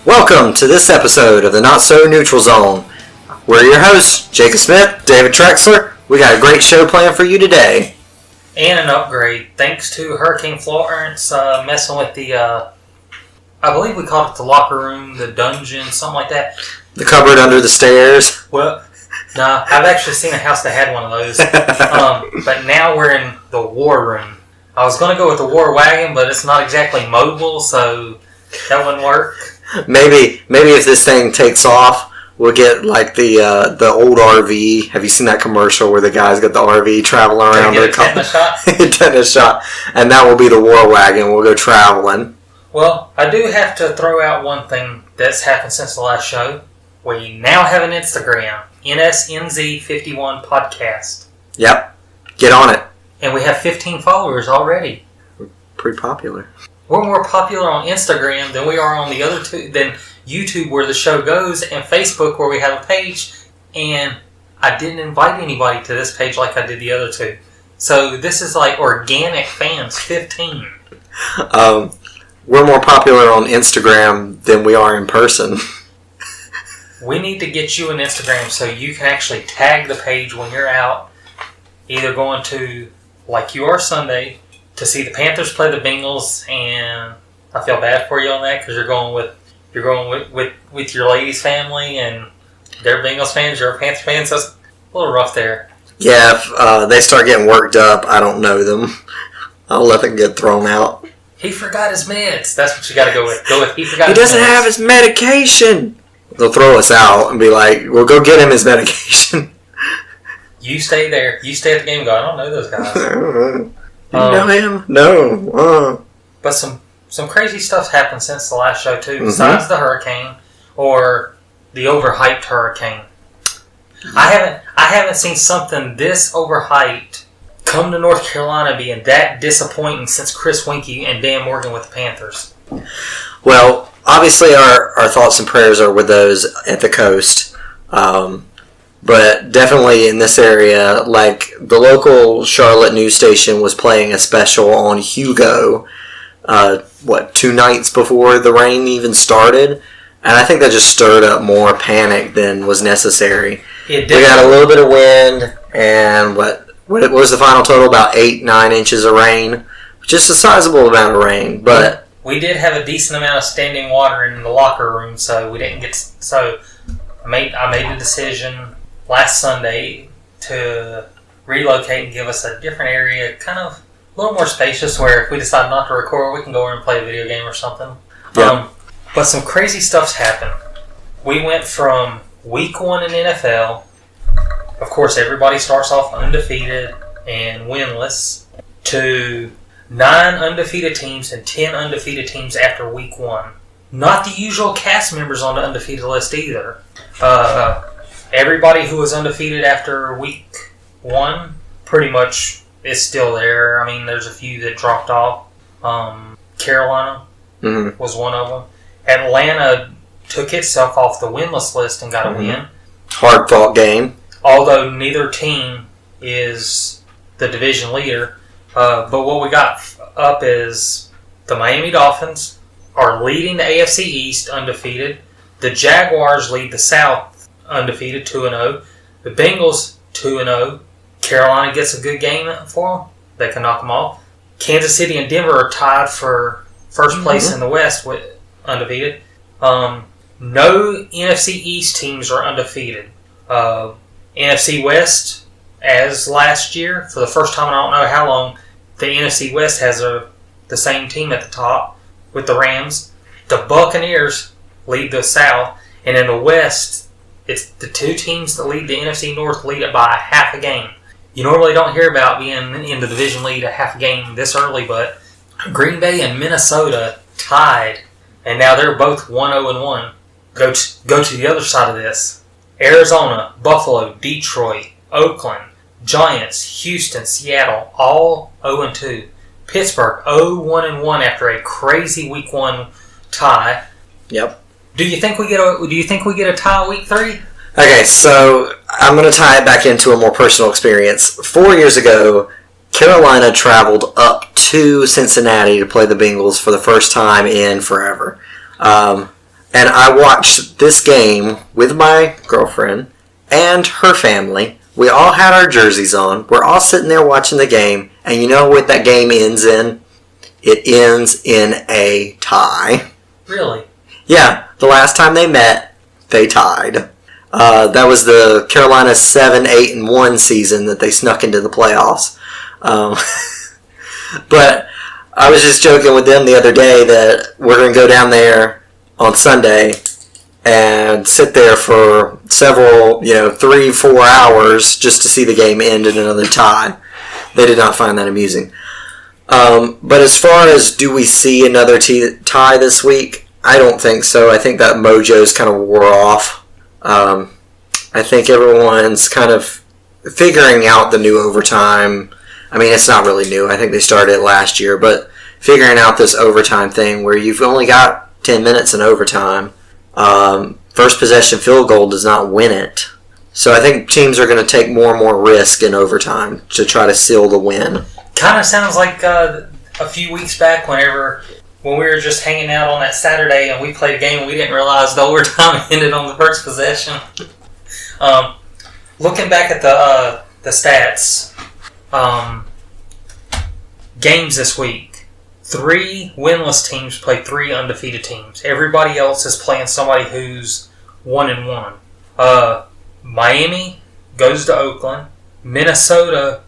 Welcome to this episode of the Not So Neutral Zone. We're your hosts, Jacob Smith, David Trexler. We got a great show planned for you today. And an upgrade, thanks to Hurricane Florence messing with the, I believe we called it the locker room, the dungeon, something like that. The cupboard under the stairs. Well, no, I've actually seen a house that had one of those. But now we're in the war room. I was going to go with the war wagon, but it's not exactly mobile, so that wouldn't work. Maybe if this thing takes off, we'll get like the old RV. Have you seen that commercial where the guy's got the RV traveling around? Get a tetanus shot? Tetanus shot. And that will be the war wagon. We'll go traveling. Well, I do have to throw out one thing that's happened since the last show. We now have an Instagram, NSNZ51 Podcast. Yep. Get on it. And we have 15 followers already. We're pretty popular. We're more popular on Instagram than we are on the other two, than YouTube where the show goes, and Facebook where we have a page, and I didn't invite anybody to this page like I did the other two. So this is like organic fans, 15. We're more popular on Instagram than we are in person. We need to get you an Instagram so you can actually tag the page when you're out, either going to, like you are Sunday, to see the Panthers play the Bengals, and I feel bad for you on that because you're going with your ladies' family, and they're Bengals fans, you're a Panther fan, so it's a little rough there. Yeah, if they start getting worked up, I don't know them. I'll let them get thrown out. He forgot his meds. That's what you got to go with. He forgot. He doesn't have his medication. They'll throw us out and be like, "Well, go get him his medication." You stay there. You stay at the game. Go. I don't know those guys. You know him? No. But some crazy stuff's happened since the last show too. Besides the hurricane or the overhyped hurricane, I haven't seen something this overhyped come to North Carolina being that disappointing since Chris Winkie and Dan Morgan with the Panthers. Well, obviously our thoughts and prayers are with those at the coast. But definitely in this area, like the local Charlotte news station was playing a special on Hugo, 2 nights before the rain even started? And I think that just stirred up more panic than was necessary. We got a little bit of wind, and what was the final total? About 8-9 inches of rain, which is a sizable amount of rain. But we did have a decent amount of standing water in the locker room, so we didn't get. So I made the decision last Sunday to relocate and give us a different area, kind of a little more spacious, where if we decide not to record, we can go over and play a video game or something. Yep. But some crazy stuff's happened. We went from week 1 in NFL, of course everybody starts off undefeated and winless, to 9 undefeated teams and 10 undefeated teams after week 1. Not the usual cast members on the undefeated list either. Everybody who was undefeated after week 1 pretty much is still there. I mean, there's a few that dropped off. Carolina was one of them. Atlanta took itself off the winless list and got a win. Hard-fought game. Although neither team is the division leader. But what we got up is the Miami Dolphins are leading the AFC East undefeated. The Jaguars lead the South undefeated, 2-0. The Bengals, 2-0. Carolina gets a good game for them. They can knock them off. Kansas City and Denver are tied for first place in the West with undefeated. No NFC East teams are undefeated. NFC West, as last year, for the first time in I don't know how long, the NFC West has the same team at the top with the Rams. The Buccaneers lead the South, and in the West, it's the 2 teams that lead the NFC North lead it by half a game. You normally don't hear about being in the division lead a half a game this early, but Green Bay and Minnesota tied, and now they're both 1-0-1. Go to the other side of this. Arizona, Buffalo, Detroit, Oakland, Giants, Houston, Seattle, all 0-2. Pittsburgh 0-1-1 after a crazy week 1 tie. Yep. Do you think we get a tie week 3? Okay, so I'm going to tie it back into a more personal experience. 4 years ago, Carolina traveled up to Cincinnati to play the Bengals for the first time in forever. And I watched this game with my girlfriend and her family. We all had our jerseys on. We're all sitting there watching the game. And you know what that game ends in? It ends in a tie. Really? Yeah. The last time they met, they tied. That was the Carolina 7-8-1 season that they snuck into the playoffs. But I was just joking with them the other day that we're going to go down there on Sunday and sit there for several, 3-4 hours just to see the game end in another tie. They did not find that amusing. But as far as do we see another tie this week, I don't think so. I think that mojo's kind of wore off. I think everyone's kind of figuring out the new overtime. I mean, it's not really new. I think they started it last year, but figuring out this overtime thing where you've only got 10 minutes in overtime. First possession field goal does not win it. So I think teams are going to take more and more risk in overtime to try to seal the win. Kind of sounds like a few weeks back when we were just hanging out on that Saturday and we played a game and we didn't realize the overtime ended on the first possession. Looking back at the stats, games this week, 3 winless teams play 3 undefeated teams. Everybody else is playing somebody who's 1-1. Miami goes to Oakland. Minnesota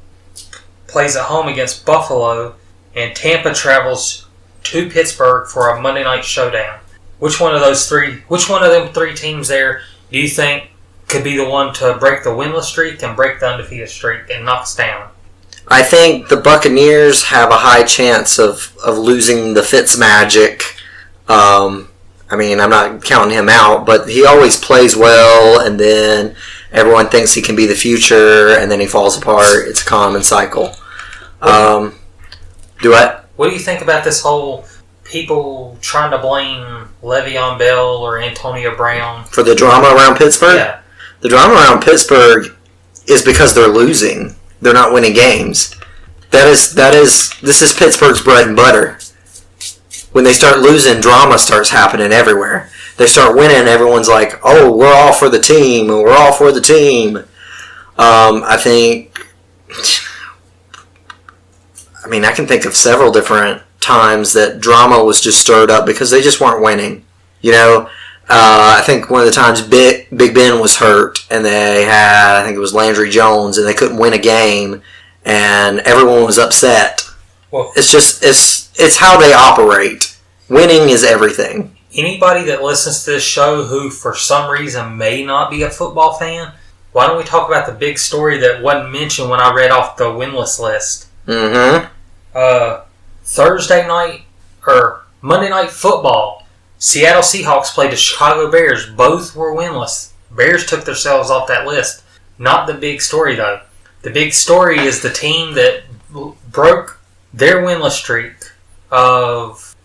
plays at home against Buffalo, and Tampa travels to Pittsburgh for a Monday night showdown. Which one of them 3 teams there do you think could be the one to break the winless streak and break the undefeated streak and knock us down? I think the Buccaneers have a high chance of losing the Fitzmagic. I mean, I'm not counting him out, but he always plays well, and then everyone thinks he can be the future, and then he falls apart. It's a common cycle. What do you think about this whole people trying to blame Le'Veon Bell or Antonio Brown for the drama around Pittsburgh? Yeah. The drama around Pittsburgh is because they're losing. They're not winning games. This is Pittsburgh's bread and butter. When they start losing, drama starts happening everywhere. They start winning, everyone's like, oh, we're all for the team, and we're all for the team. I can think of several different times that drama was just stirred up because they just weren't winning. I think one of the times Big Ben was hurt, and they had, I think it was Landry Jones, and they couldn't win a game, and everyone was upset. Well, it's how they operate. Winning is everything. Anybody that listens to this show who, for some reason, may not be a football fan, why don't we talk about the big story that wasn't mentioned when I read off the winless list? Mm-hmm. Thursday night, or Monday Night Football, Seattle Seahawks played the Chicago Bears. Both were winless. Bears took themselves off that list. Not the big story, though. The big story is the team that broke their winless streak of,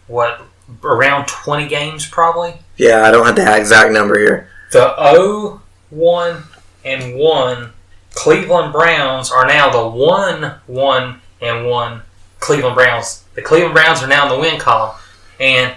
around 20 games, probably? Yeah, I don't have the exact number here. The 0-1-1 Cleveland Browns are now the 1-1-1 Cleveland Browns. The Cleveland Browns are now in the win column. And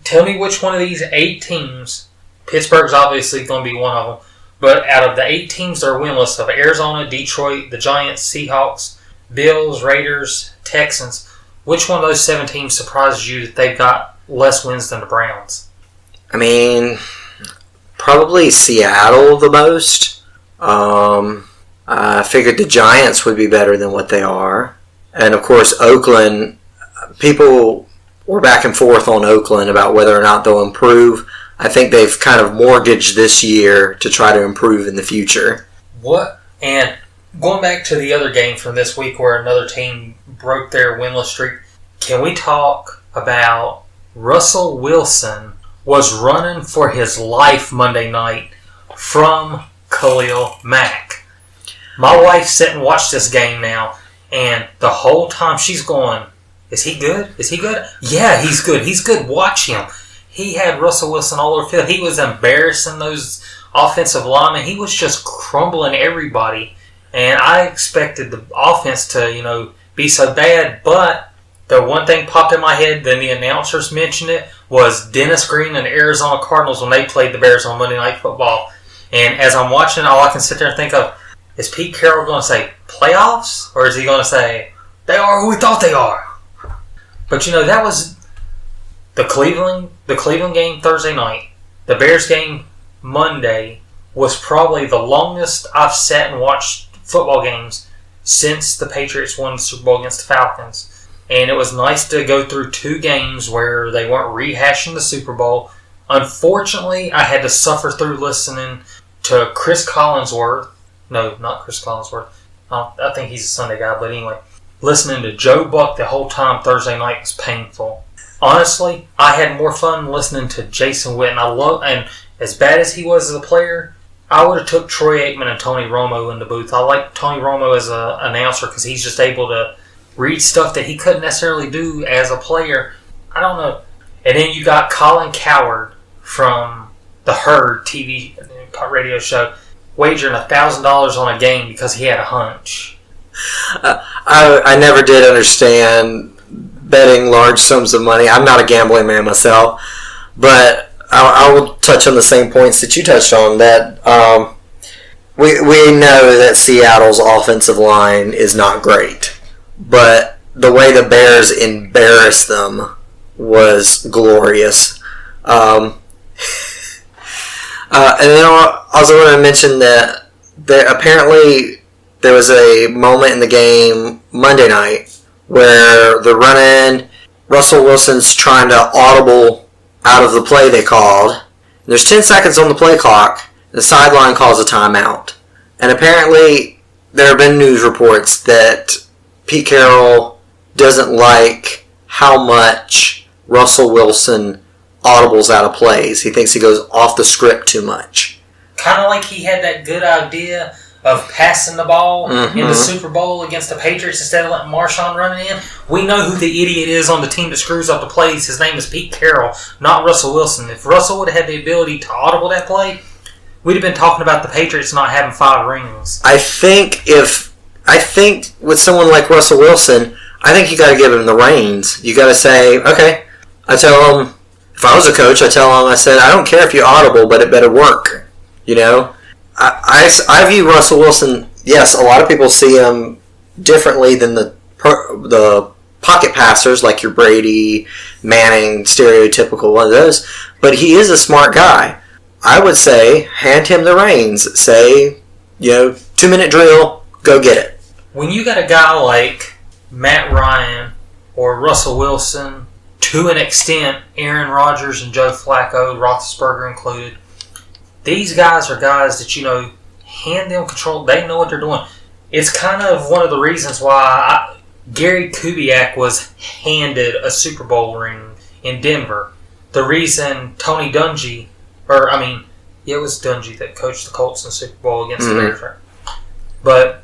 tell me which one of these 8 teams, Pittsburgh's obviously going to be one of them, but out of the 8 teams that are winless of Arizona, Detroit, the Giants, Seahawks, Bills, Raiders, Texans, which one of those 7 teams surprises you that they've got less wins than the Browns? I mean, probably Seattle the most. I figured the Giants would be better than what they are. And, of course, Oakland, people were back and forth on Oakland about whether or not they'll improve. I think they've kind of mortgaged this year to try to improve in the future. What? And going back to the other game from this week where another team broke their winless streak, can we talk about Russell Wilson was running for his life Monday night from Khalil Mack. My wife sat and watched this game now, and the whole time she's going, is he good? Is he good? Yeah, he's good. He's good. Watch him. He had Russell Wilson all over the field. He was embarrassing those offensive linemen. He was just crumbling everybody. And I expected the offense to, be so bad, but the one thing popped in my head, then the announcers mentioned it, was Dennis Green and the Arizona Cardinals when they played the Bears on Monday Night Football. And as I'm watching, all I can sit there and think of, is Pete Carroll going to say playoffs? Or is he going to say, they are who we thought they are? But that was the Cleveland game Thursday night. The Bears game Monday was probably the longest I've sat and watched football games since the Patriots won the Super Bowl against the Falcons. And it was nice to go through 2 games where they weren't rehashing the Super Bowl. Unfortunately, I had to suffer through listening to Chris Collinsworth. No, not Chris Collinsworth. I think he's a Sunday guy, but anyway. Listening to Joe Buck the whole time Thursday night was painful. Honestly, I had more fun listening to Jason Witten. And as bad as he was as a player, I would have took Troy Aikman and Tony Romo in the booth. I like Tony Romo as an announcer because he's just able to read stuff that he couldn't necessarily do as a player. I don't know. And then you got Colin Cowherd from the Herd TV radio show wagering $1,000 on a game because he had a hunch. I never did understand betting large sums of money. I'm not a gambling man myself, but I will touch on the same points that you touched on, that we know that Seattle's offensive line is not great. But the way the Bears embarrassed them was glorious. And then I also want to mention that apparently there was a moment in the game Monday night where the run-in, Russell Wilson's trying to audible out of the play they called. There's 10 seconds on the play clock. The sideline calls a timeout. And apparently there have been news reports that Pete Carroll doesn't like how much Russell Wilson audibles out of plays. He thinks he goes off the script too much. Kind of like he had that good idea of passing the ball in the Super Bowl against the Patriots instead of letting Marshawn run it in. We know who the idiot is on the team that screws up the plays. His name is Pete Carroll, not Russell Wilson. If Russell would have had the ability to audible that play, we'd have been talking about the Patriots not having 5 rings. I think with someone like Russell Wilson, I think you got to give him the reins. You got to say, okay, I tell him, if I was a coach, I tell him, I said, I don't care if you audible, but it better work. I view Russell Wilson, yes, a lot of people see him differently than the pocket passers like your Brady, Manning, stereotypical one of those, but he is a smart guy. I would say, hand him the reins. Say, 2-minute drill, go get it. When you got a guy like Matt Ryan or Russell Wilson, to an extent, Aaron Rodgers and Joe Flacco, Roethlisberger included, these guys are guys that, hand them control. They know what they're doing. It's kind of one of the reasons why Gary Kubiak was handed a Super Bowl ring in Denver. The reason Tony Dungy, it was Dungy that coached the Colts in the Super Bowl against the Bears. But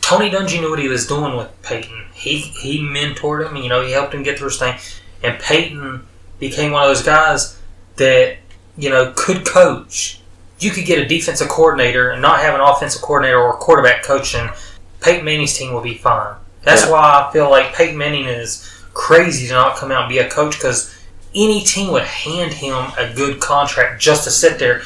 Tony Dungy knew what he was doing with Peyton. He mentored him. He helped him get through his thing. And Peyton became one of those guys that could coach. You could get a defensive coordinator and not have an offensive coordinator or a quarterback coaching. Peyton Manning's team will be fine. That's why I feel like Peyton Manning is crazy to not come out and be a coach, because any team would hand him a good contract just to sit there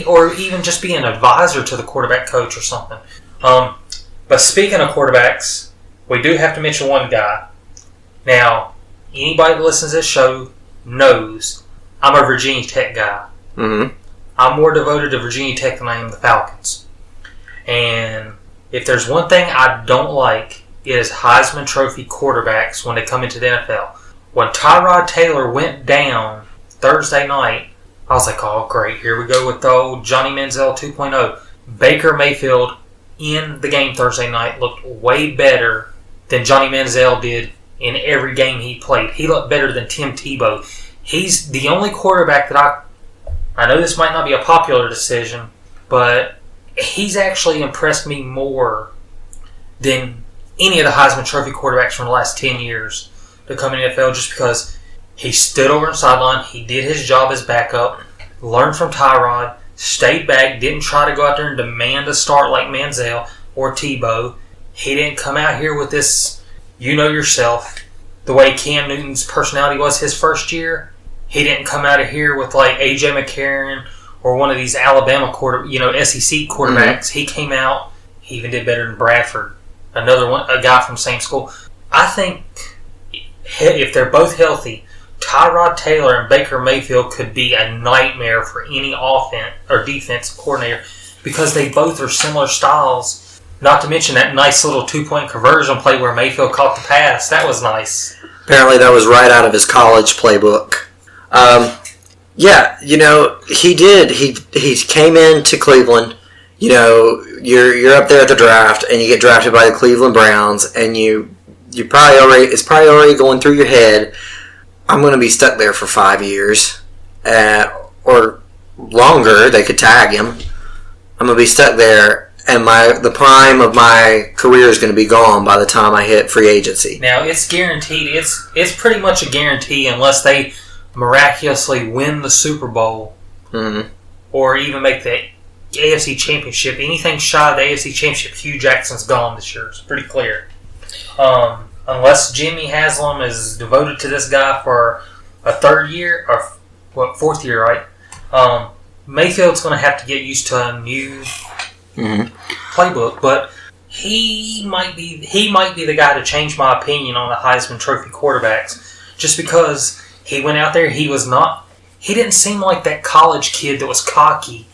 or even just be an advisor to the quarterback coach or something. But speaking of quarterbacks, we do have to mention one guy. Now, anybody that listens to this show knows I'm a Virginia Tech guy. Mm-hmm. I'm more devoted to Virginia Tech than I am the Falcons. And if there's one thing I don't like, it is Heisman Trophy quarterbacks when they come into the NFL. When Tyrod Taylor went down Thursday night, I was like, oh, great, here we go with the old Johnny Manziel 2.0. Baker Mayfield in the game Thursday night looked way better than Johnny Manziel did in every game he played. He looked better than Tim Tebow. He's the only quarterback that I know this might not be a popular decision, but he's actually impressed me more than any of the Heisman Trophy quarterbacks from the last 10 years to come in the NFL, just because he stood over on the sideline, he did his job as backup, learned from Tyrod, stayed back, didn't try to go out there and demand a start like Manziel or Tebow. He didn't come out here with this, yourself. the way Cam Newton's personality was his first year, he didn't come out of here with like A.J. McCarron or one of these Alabama SEC quarterbacks. He came out, he even did better than Bradford, another one, a guy from the same school. I think if they're both healthy, Tyrod Taylor and Baker Mayfield could be a nightmare for any offense or defensive coordinator because they both are similar styles. Not to mention that nice little 2-point conversion play where Mayfield caught the pass. That was nice. Apparently that was right out of his college playbook. He did. He came into Cleveland. You're up there at the draft, and you get drafted by the Cleveland Browns, and it's probably already going through your head. I'm going to be stuck there for 5 years, or longer. They could tag him. I'm going to be stuck there, and the prime of my career is going to be gone by the time I hit free agency. Now it's guaranteed. It's pretty much a guarantee unless they miraculously win the Super Bowl, or even make the AFC Championship. Anything shy of the AFC Championship, Hugh Jackson's gone this year. It's pretty clear. Unless Jimmy Haslam is devoted to this guy for a third year, or fourth year, right? Mayfield's going to have to get used to a new playbook, but he might be the guy to change my opinion on the Heisman Trophy quarterbacks, just because he went out there. He didn't seem like that college kid that was cocky.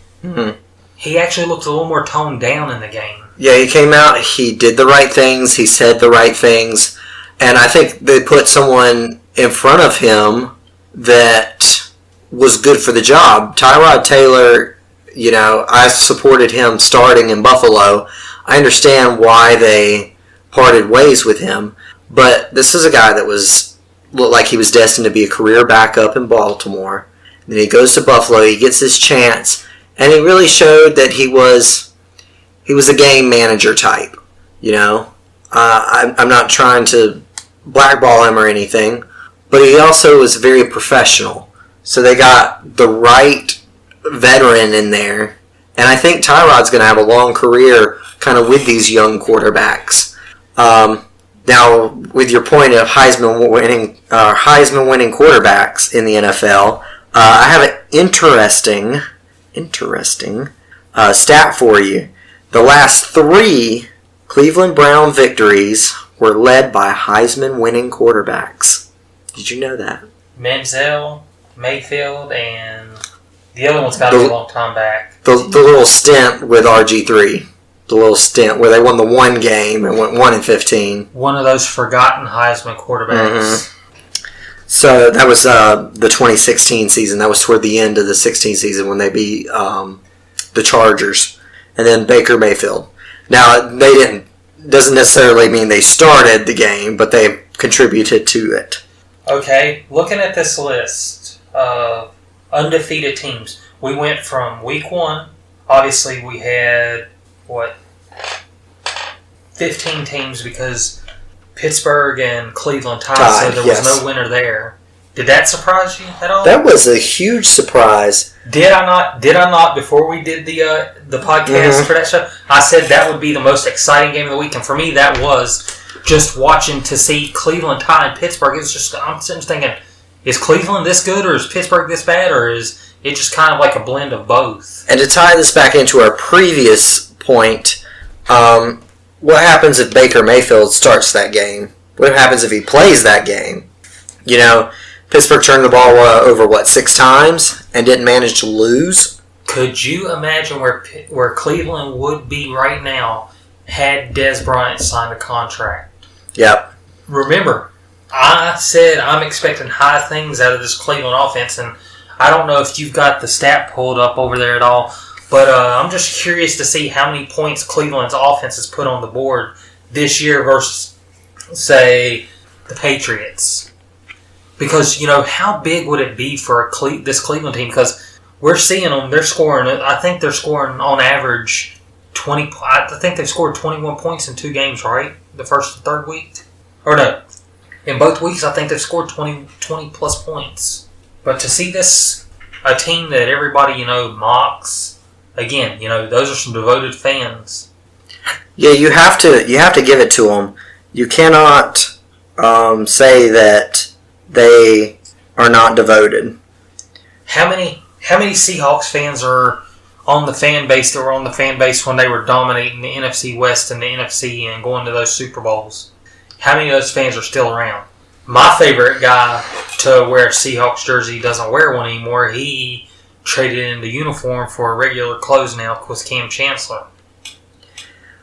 He actually looked a little more toned down in the game. Yeah, he came out, he did the right things, he said the right things, and I think they put someone in front of him that was good for the job. Tyrod Taylor, I supported him starting in Buffalo. I understand why they parted ways with him, but this is a guy that looked like he was destined to be a career backup in Baltimore. Then he goes to Buffalo, he gets his chance, and he really showed that he was a game manager type, I'm not trying to blackball him or anything, but he also was very professional. So they got the right veteran in there, and I think Tyrod's going to have a long career kind of with these young quarterbacks. Now, with your point of Heisman winning quarterbacks in the NFL, I have an interesting stat for you. The last 3 Cleveland Brown victories were led by Heisman-winning quarterbacks. Did you know that? Manziel, Mayfield, and the other one's got to be a long time back. The little stint with RG3. The little stint where they won the one game and went 1-15. One of those forgotten Heisman quarterbacks. So that was the 2016 season. That was toward the end of the 16 season when they beat the Chargers. And then Baker Mayfield. Now, doesn't necessarily mean they started the game, but they contributed to it. Okay, looking at this list of undefeated teams, we went from week 1. Obviously, we had, 15 teams because Pittsburgh and Cleveland tied, so there was no winner there. Did that surprise you at all? That was a huge surprise. Did I not? Before we did the podcast for that show, I said that would be the most exciting game of the week, and for me, that was just watching to see Cleveland tie and Pittsburgh. It's just I'm sitting thinking, is Cleveland this good, or is Pittsburgh this bad, or is it just kind of like a blend of both? And to tie this back into our previous point, what happens if Baker Mayfield starts that game? What happens if he plays that game? Pittsburgh turned the ball over, 6 times and didn't manage to lose? Could you imagine where Cleveland would be right now had Dez Bryant signed a contract? Yep. Remember, I said I'm expecting high things out of this Cleveland offense, and I don't know if you've got the stat pulled up over there at all, but I'm just curious to see how many points Cleveland's offense has put on the board this year versus, say, the Patriots. Because, how big would it be for this Cleveland team? Because we're seeing them, they're scoring, I think they're scoring on average 20, I think they've scored 21 points in 2 games, right? The first and third week? Or no, in both weeks I think they've scored 20 plus points. But to see a team that everybody, mocks, again, those are some devoted fans. Yeah, you have to give it to them. You cannot say that they are not devoted. How many Seahawks fans are on the fan base that were on the fan base when they were dominating the NFC West and the NFC and going to those Super Bowls? How many of those fans are still around? My favorite guy to wear a Seahawks jersey doesn't wear one anymore. He traded in the uniform for regular clothes now with Cam Chancellor.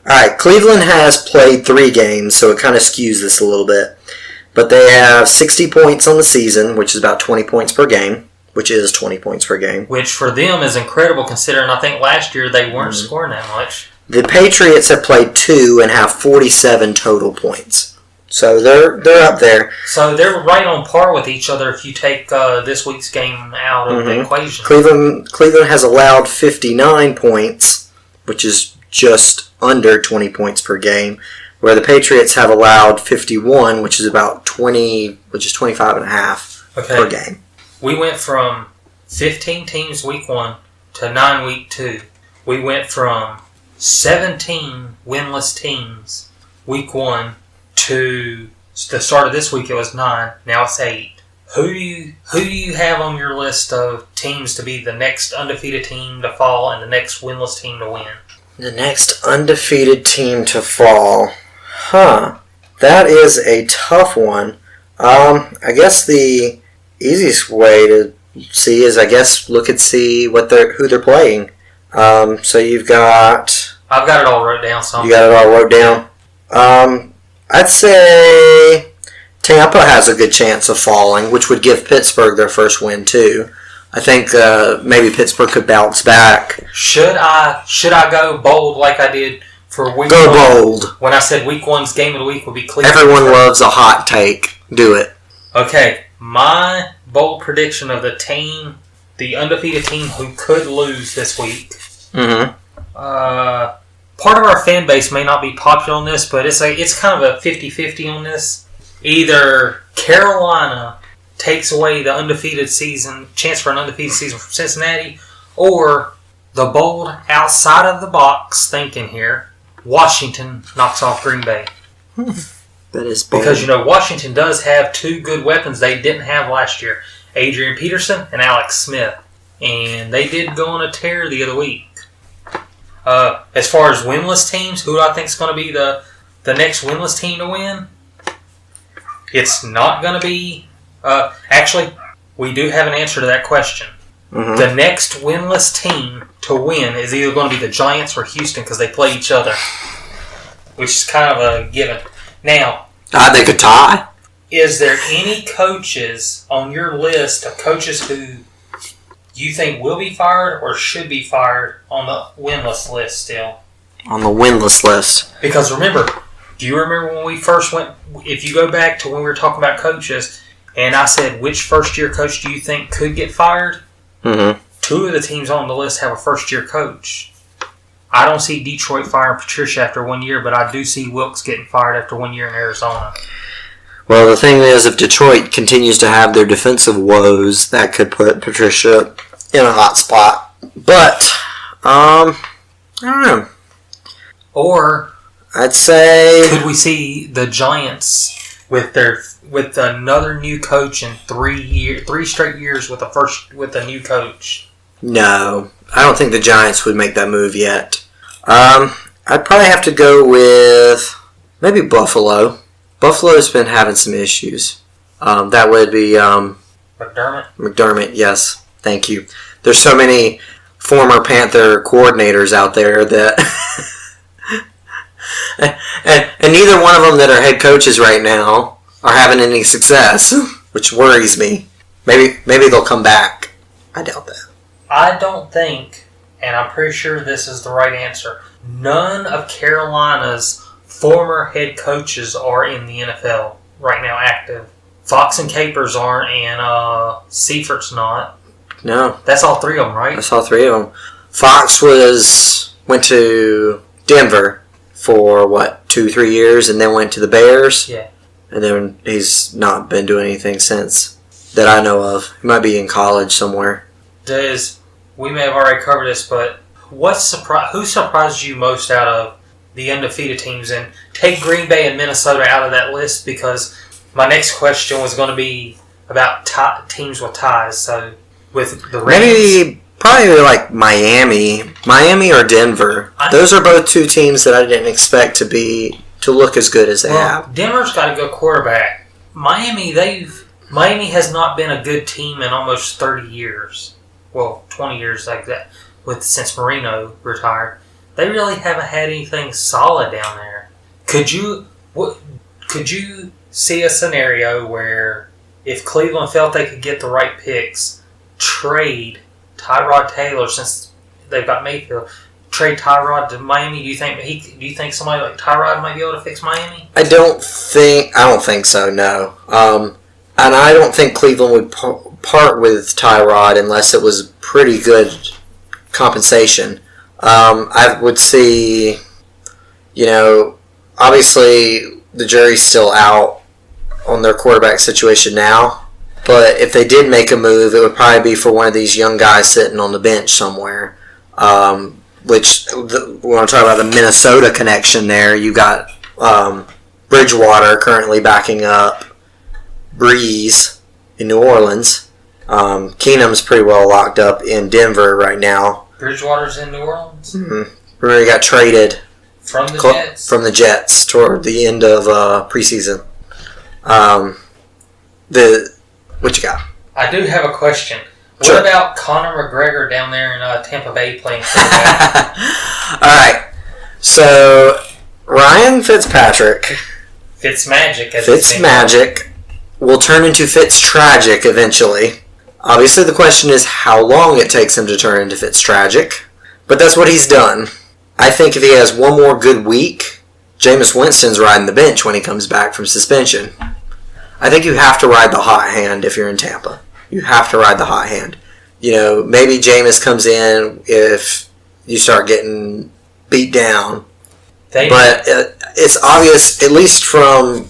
Alright, Cleveland has played 3 games, so it kind of skews this a little bit. But they have 60 points on the season, which is about 20 points per game, which is 20 points per game. Which for them is incredible considering I think last year they weren't scoring that much. The Patriots have played 2 and have 47 total points. So they're up there. So they're right on par with each other if you take this week's game out of the equation. Cleveland has allowed 59 points, which is just under 20 points per game, where the Patriots have allowed 51, which is about 20, which is 25 and a half per game. We went from 15 teams week 1 to 9 week 2. We went from 17 winless teams week 1 to the start of this week it was 9. Now it's 8. Who do you have on your list of teams to be the next undefeated team to fall and the next winless team to win? The next undefeated team to fall. That is a tough one. I guess the easiest way to see is, look and see who they're playing. So you've got... I've got it all wrote down. You got it all wrote down? I'd say Tampa has a good chance of falling, which would give Pittsburgh their first win too. I think maybe Pittsburgh could bounce back. Should I go bold like I did for week 1? Go bold. When I said week 1's game of the week would be Cleveland. Everyone loves a hot take. Do it. Okay, my bold prediction of the undefeated team who could lose this week. Part of our fan base may not be popular on this, but it's kind of a 50-50 on this. Either Carolina takes away the chance for an undefeated season from Cincinnati, or the bold outside of the box thinking here, Washington knocks off Green Bay. That is bold. Because Washington does have 2 good weapons they didn't have last year, Adrian Peterson and Alex Smith, and they did go on a tear the other week. As far as winless teams, who do I think is going to be the next winless team to win? It's not going to be... actually, we do have an answer to that question. The next winless team to win is either going to be the Giants or Houston because they play each other, which is kind of a given. Now, they could tie. Is there any coaches on your list of coaches who you think will be fired or should be fired on the winless list still? On the winless list. Because remember, do you remember when we first went, if you go back to when we were talking about coaches, and I said, which first-year coach do you think could get fired? 2 of the teams on the list have a first-year coach. I don't see Detroit firing Patricia after 1 year, but I do see Wilkes getting fired after 1 year in Arizona. Well, the thing is, if Detroit continues to have their defensive woes, that could put Patricia in a hot spot. But, I don't know. Or I'd say... Could we see the Giants with another new coach in 3 straight years with a new coach? No, I don't think the Giants would make that move yet. I'd probably have to go with maybe Buffalo. Buffalo's been having some issues. That would be McDermott, yes. Thank you. There's so many former Panther coordinators out there that... and neither one of them that are head coaches right now are having any success, which worries me. Maybe they'll come back. I doubt that. I don't think, and I'm pretty sure this is the right answer, none of Carolina's former head coaches are in the NFL right now active. Fox and Capers aren't, and Seifert's not. No. That's all 3 of them, right? That's all 3 of them. Fox went to Denver for, 2-3 years, and then went to the Bears? Yeah. And then he's not been doing anything since that I know of. He might be in college somewhere. We may have already covered this, but who surprised you most out of the undefeated teams? And take Green Bay and Minnesota out of that list because my next question was going to be about teams with ties. So with the Rams, maybe probably like Miami or Denver. Those are both two teams that I didn't expect to look as good as they have. Denver's got a good quarterback. Miami has not been a good team in almost 30 years. Well, 20 years like that. Since Marino retired, they really haven't had anything solid down there. Could you see a scenario where if Cleveland felt they could get the right picks, trade Tyrod Taylor since they've got Mayfield, trade Tyrod to Miami? Do you think somebody like Tyrod might be able to fix Miami? I don't think so. No, and I don't think Cleveland would part with Tyrod unless it was pretty good compensation. I would see, obviously the jury's still out on their quarterback situation now, but if they did make a move, it would probably be for one of these young guys sitting on the bench somewhere. Which we want to talk about the Minnesota connection there. You got Bridgewater currently backing up Breeze in New Orleans. Keenum's pretty well locked up in Denver right now. Bridgewater's in New Orleans? Mm-hmm. Remember, he got traded from the Jets toward the end of preseason. What you got? I do have a question. Sure. What about Conor McGregor down there in Tampa Bay playing quarterback? All right. So Ryan Fitzpatrick, Fitzmagic, will turn into Fitztragic eventually. Obviously, the question is how long it takes him to turn into Fitztragic, but that's what he's done. I think if he has one more good week, Jameis Winston's riding the bench when he comes back from suspension. I think you have to ride the hot hand if you're in Tampa. You have to ride the hot hand. Maybe Jameis comes in if you start getting beat down. But it's obvious, at least from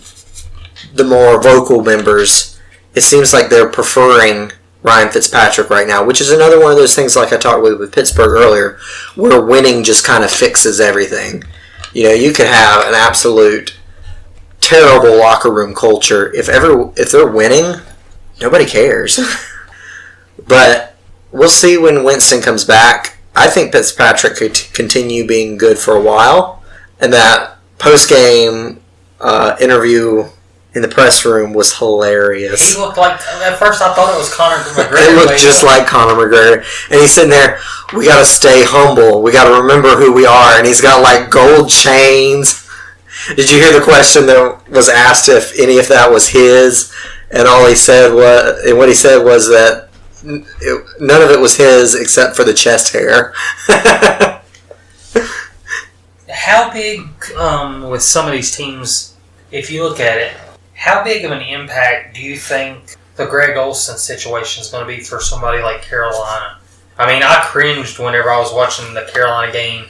the more vocal members, it seems like they're preferring Ryan Fitzpatrick right now, which is another one of those things like I talked with Pittsburgh earlier, where winning just kind of fixes everything. You could have an absolute terrible locker room culture. If they're winning, nobody cares. But we'll see when Winston comes back. I think Fitzpatrick could continue being good for a while. And that post-game interview in the press room was hilarious. He looked like, at first I thought it was Conor McGregor. It looked just like Conor McGregor. And he's sitting there, we got to stay humble. We got to remember who we are. And he's got like gold chains. Did you hear the question that was asked if any of that was his? And what he said was that none of it was his except for the chest hair. How big, with some of these teams, if you look at it, how big of an impact do you think the Greg Olsen situation is going to be for somebody like Carolina? I mean, I cringed whenever I was watching the Carolina game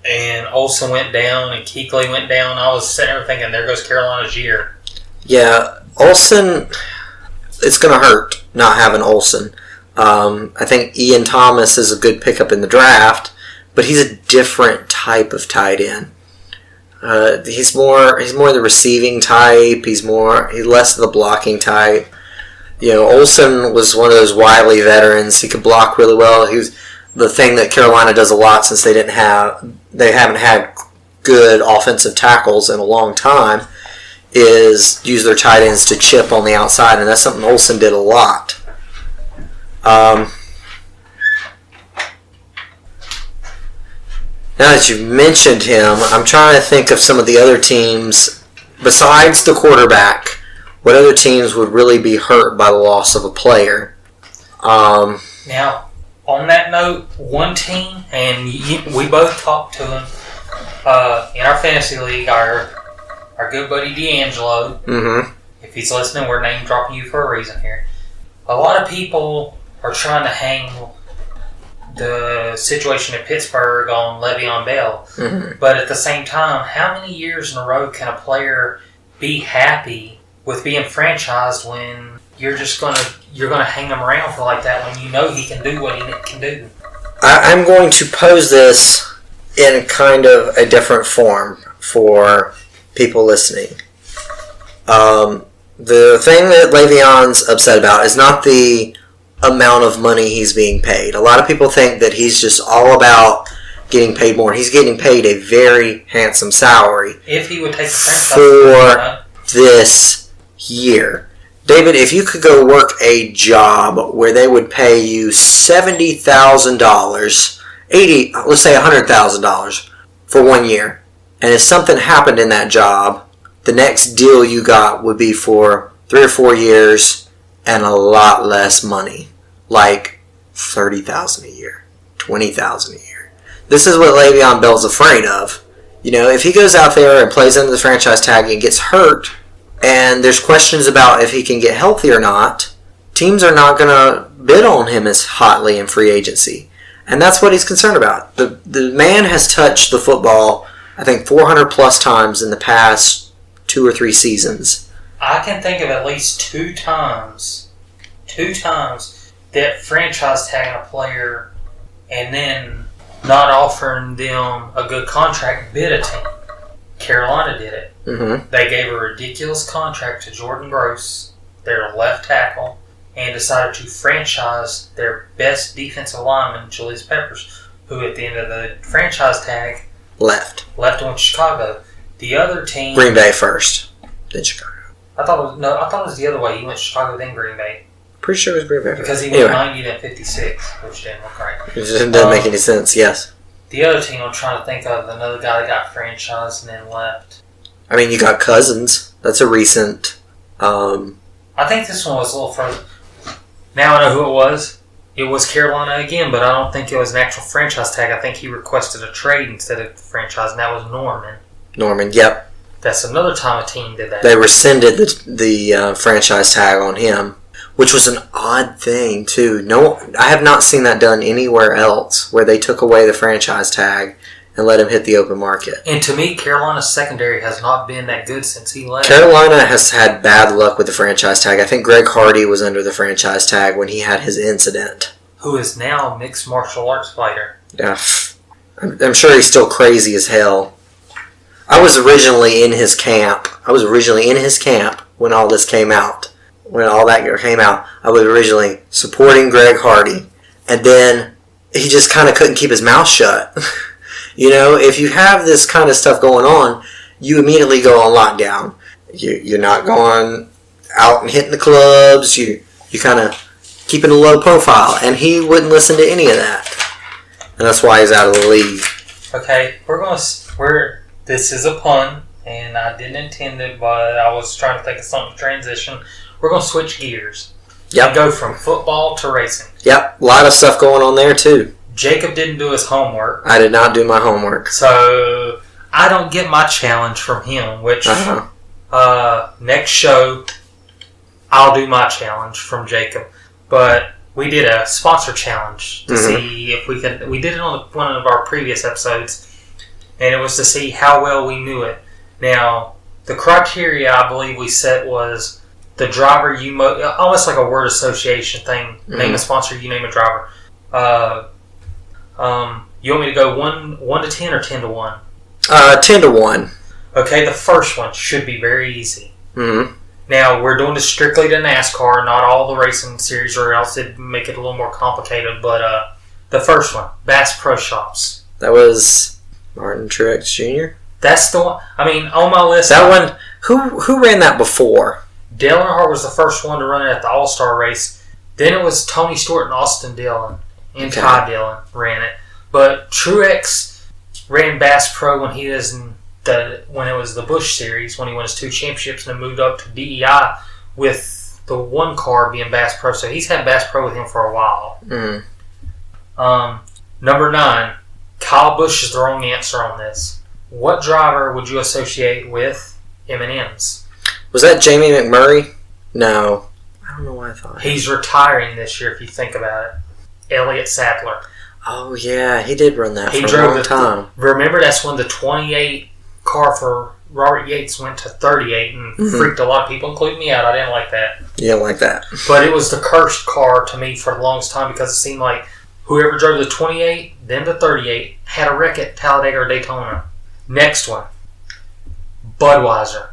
and Olsen went down and Kuechly went down. I was sitting there thinking, there goes Carolina's year. Yeah, Olsen, it's going to hurt not having Olsen. I think Ian Thomas is a good pickup in the draft, but he's a different type of tight end. He's more the receiving type. He's less of the blocking type. Olsen was one of those wily veterans. He could block really well. He was the thing that Carolina does a lot since they haven't had good offensive tackles in a long time, is use their tight ends to chip on the outside, and that's something Olsen did a lot. Now that you've mentioned him, I'm trying to think of some of the other teams, besides the quarterback, what other teams would really be hurt by the loss of a player. Now, on that note, one team, and we both talked to him in our fantasy league, our good buddy D'Angelo. Mm-hmm. If he's listening, we're name dropping you for a reason here. A lot of people are trying to hang the situation in Pittsburgh on Le'Veon Bell. Mm-hmm. But at the same time, how many years in a row can a player be happy with being franchised when you're gonna hang him around for like that when you know he can do what he can do? I'm going to pose this in kind of a different form for people listening. The thing that Le'Veon's upset about is not the amount of money he's being paid. A lot of people think that he's just all about getting paid more. He's getting paid a very handsome salary. If he would take the for this year. David, if you could go work a job where they would pay you $70,000, let's say $100,000 for 1 year, and if something happened in that job, the next deal you got would be for 3 or 4 years and a lot less money, like $30,000 a year, $20,000 a year. This is what Le'Veon Bell's afraid of. If he goes out there and plays under the franchise tag and gets hurt, and there's questions about if he can get healthy or not, teams are not going to bid on him as hotly in free agency. And that's what he's concerned about. The man has touched the football, I think, 400 plus times in the past 2 or 3 seasons. I can think of at least two times that franchise tagging a player and then not offering them a good contract bid a team. Carolina did it. Mm-hmm. They gave a ridiculous contract to Jordan Gross, their left tackle, and decided to franchise their best defensive lineman, Julius Peppers, who at the end of the franchise tag left and went to Chicago. The other team, Green Bay first, then Chicago. I thought it was the other way. He went to Chicago, then Green Bay. Pretty sure it was Green Bay because he went 90 to 56, which didn't look right. It doesn't make any sense. Yes. The other team I'm trying to think of, another guy that got franchised and then left. I mean, you got Cousins. That's a recent. I think this one was a little further. Now I know who it was. It was Carolina again, but I don't think it was an actual franchise tag. I think he requested a trade instead of the franchise, and that was Norman. Norman, yep. That's another time a team did that. They rescinded the franchise tag on him, which was an odd thing, too. No, I have not seen that done anywhere else, where they took away the franchise tag and let him hit the open market. And to me, Carolina's secondary has not been that good since he left. Carolina has had bad luck with the franchise tag. I think Greg Hardy was under the franchise tag when he had his incident. Who is now a mixed martial arts fighter. Yeah, I'm sure he's still crazy as hell. I was originally in his camp when all this came out. When all that came out, I was originally supporting Greg Hardy. And then he just kind of couldn't keep his mouth shut. If you have this kind of stuff going on, you immediately go on lockdown. You're not going out and hitting the clubs. You kind of keeping a low profile. And he wouldn't listen to any of that. And that's why he's out of the league. Okay, this is a pun, and I didn't intend it, but I was trying to think of something to transition. We're going to switch gears. Yep. And go from football to racing. Yep, a lot of stuff going on there, too. Jacob didn't do his homework. I did not do my homework. So, I don't get my challenge from him, which next show, I'll do my challenge from Jacob. But we did a sponsor challenge to see if we could. We did it on one of our previous episodes, and it was to see how well we knew it. Now, the criteria I believe we set was the driver almost like a word association thing. Name a sponsor, you name a driver. You want me to go 1 to 10 or 10 to 1? 10 to 1. Okay, the first one should be very easy. Mm-hmm. Now, we're doing this strictly to NASCAR, not all the racing series, or else it'd make it a little more complicated. But the first one, Bass Pro Shops. That was Martin Truex Jr.? That's the one. I mean, on my list... That one... Who ran that before? Dale Earnhardt was the first one to run it at the All-Star race. Then it was Tony Stewart and Austin Dillon. And Ty Dillon ran it. But Truex ran Bass Pro when he was when it was the Busch Series, when he won his 2 championships and then moved up to DEI with the one car being Bass Pro. So he's had Bass Pro with him for a while. Number 9, Kyle Busch is the wrong answer on this. What driver would you associate with M&M's? Was that Jamie McMurray? No. I don't know why I thought. He's retiring this year if you think about it. Elliott Sadler. Oh, yeah. He did run that for a long time. Remember, that's when the 28 car for Robert Yates went to 38 and freaked a lot of people, including me, out. I didn't like that. You didn't like that. But it was the cursed car to me for the longest time because it seemed like whoever drove the 28, then the 38, had a wreck at Talladega or Daytona. Next one. Budweiser.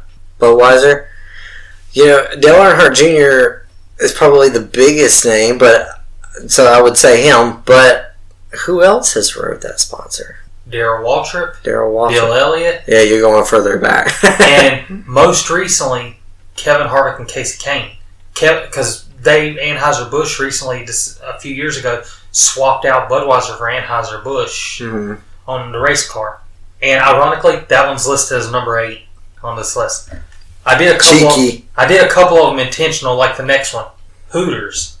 Dale Earnhardt Jr. is probably the biggest name, so I would say him. But who else has rode that sponsor? Darrell Waltrip. Bill Elliott. Yeah, you're going further back. And most recently, Kevin Harvick and Casey Kane. Because Anheuser-Busch recently, just a few years ago, swapped out Budweiser for Anheuser-Busch on the race car. And ironically, that one's listed as number 8 on this list. I did a couple of them intentional, like the next one. Hooters.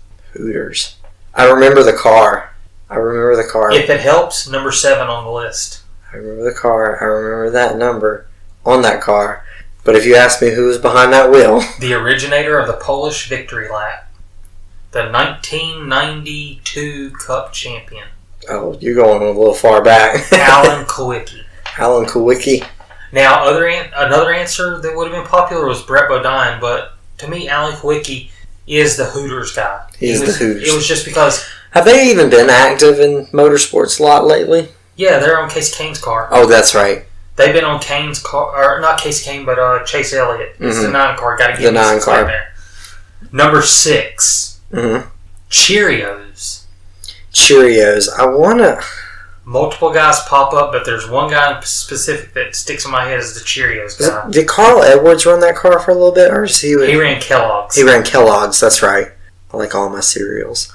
I remember the car. If it helps, number 7 on the list. I remember the car. I remember that number on that car. But if you ask me who was behind that wheel... The originator of the Polish victory lap. The 1992 Cup champion. Oh, you're going a little far back. Alan Kulwicki. Alan Kulwicki. Now, another answer that would have been popular was Brett Bodine, but to me, Alan Kulwicki is the Hooters guy. He's the Hooters. It was just because... Have they even been active in motorsports a lot lately? Yeah, they're on Casey Kane's car. Oh, that's right. They've been on Kane's car, or not Casey Kane, but Chase Elliott. It's the 9 car. Got to get the 9 car there. Number 6. Cheerios. I want to... Multiple guys pop up, but there's one guy specific that sticks in my head as the Cheerios guy. Did Carl Edwards run that car for a little bit? Or he ran Kellogg's. He ran Kellogg's, that's right. I like all my cereals.